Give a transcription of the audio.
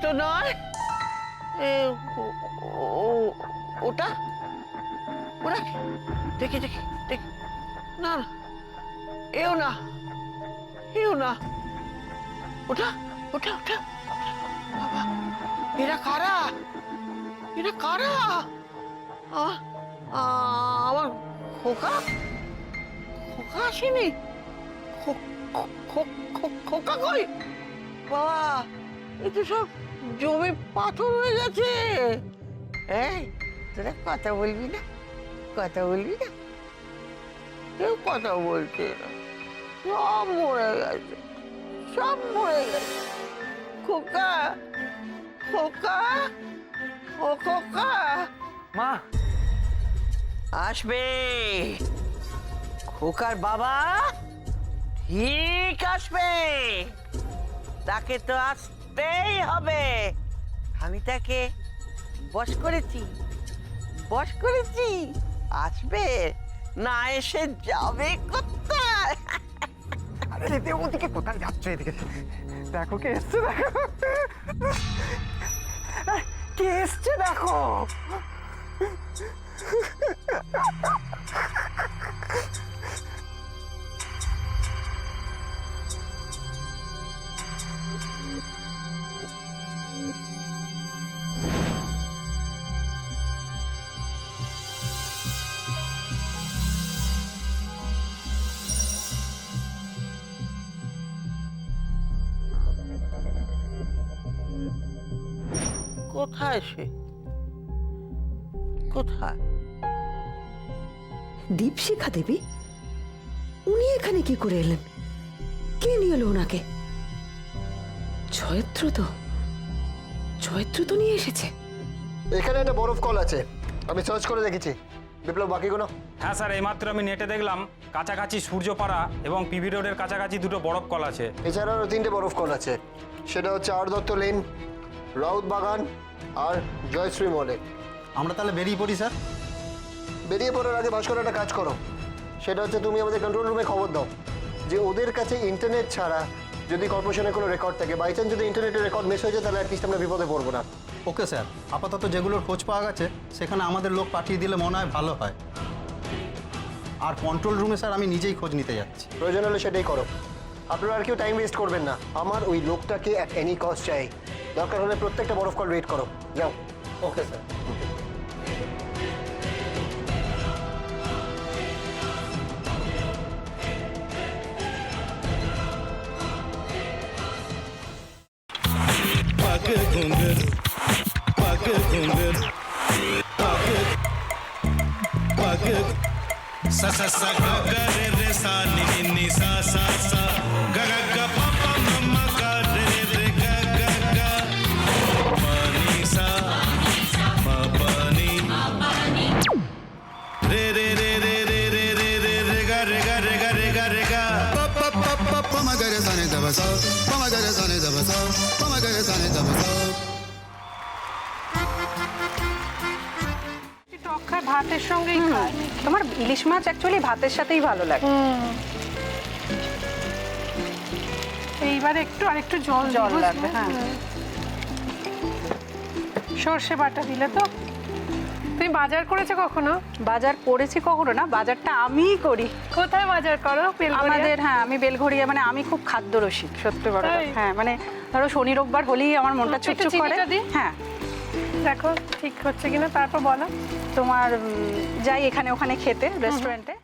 তো নয়, ওটা ওটা দেখি দেখি দেখি, না না, এও না, এও না, ওটা ওটা ওটা, বাবা, এরা কারা? এরা কারা? আমার খোকা, খোকা আসেনি? খোকা কই? বাবা, এ তো সব জমি পাথর হয়ে গেছে। এই, তোরা কথা বলবি না, কথা বলবি না, কেউ কথা বলছে না, সব মরে গেছে, সব মরে গেছে। খোকা, খোকা, ও খোকা, মা আসবে খোকার বাবা, ঠিক আসবে, তাকে তো আসতেই হবে। আমি তাকে বশ করেছি, বশ করেছি, আসবে, না এসে যাবে কোথায়? আরে এতে ওদিকে কোথায় যাচ্ছে? এদিকে দেখো কে এসছে, দেখো কে এসছে, দেখো। কোথায় সে? কোথায়? দীপশিখা দেবী, উনি এখানে কি করে এলেন? কে নিয়ে এলো ওনাকে? জয়ত্র তো নিয়ে এসেছে। এখানে একটা বরফ কল আছে, আমি সার্চ করে দেখেছি। বিপ্লব, বাকিগুলো? হ্যাঁ স্যার, এইমাত্র আমি নেটে দেখলাম কাছাকাছি সূর্যপাড়া এবং পিভি রোডের কাছাকাছি দুটো বরফ কল আছে। এছাড়াও আরো 3টে বরফ কল আছে, সেটা হচ্ছে আর দত্ত লেন, রাউত বাগান আর জয়শ্রী মলে। আমরা তাহলে বেরিয়ে পড়ি স্যার। বেরিয়ে পড়ার আগে ভাস্কর একটা কাজ করো, সেটা হচ্ছে তুমি আমাদের কন্ট্রোল রুমে খবর দাও যে ওদের কাছে ইন্টারনেট ছাড়া যদি কর্পোরেশনের কোনো রেকর্ড থাকে, বাই চান্স যদি ইন্টারনেটের রেকর্ড মিস হয়ে যায়, তাহলে অ্যাটলিস্ট আমরা বিপদে পড়বো না। ওকে স্যার, আপাতত যেগুলোর খোঁজ পাওয়া গেছে সেখানে আমাদের লোক পাঠিয়ে দিলে মনে হয় ভালো হয়। আর কন্ট্রোল রুমে স্যার আমি নিজেই খোঁজ নিতে যাচ্ছি। প্রয়োজন হলে সেটাই করো। আপনারা আর কেউ টাইম ওয়েস্ট করবেন না, আমার ওই লোকটাকে অ্যাট এনি কস্ট চাই। দরকার হলে প্রত্যেকটা বরফ কল ওয়েট করো, যাও। Okay sir. पग घुंघर पग घुंघर पग पग सा सा सा ग ग रे रे सा नि नि नि सा सा सा ग ग ग प प म म ग रे रे ग ग ग प नि सा म प नि रे रे रे रे रे रे रे रे रे ग रे ग रे ग रे ग रे ग प प प प प म ग रे सा नि द ब सा प म ग रे सा नि द ब सा प म ग रे सा नि द ब सा। টক খায় ভাতের সঙ্গেই খায়। তোমার ইলিশ মাছ অ্যাকচুয়ালি ভাতের সাথেই ভালো লাগে। এইবার একটু আরেকটু জল লাগবে। হ্যাঁ, সর্ষে বাটা দিলে তো। তুমি বাজার করেছো কখনো? বাজার করেছি কখনো না, বাজারটা আমিই করি। কোথায় বাজার করো? আমাদের, হ্যাঁ, আমি বেলঘড়িয়া, মানে আমি খুব খাদ্য রসিক, সত্যি বড় কথা। হ্যাঁ, মানে ধরো শনি রোববার হলেই আমার মনটা চুপচুপ করে। হ্যাঁ, দেখো ঠিক হচ্ছে কিনা, তারপর বলো। তোমার যাই এখানে ওখানে খেতে, রেস্টুরেন্টে।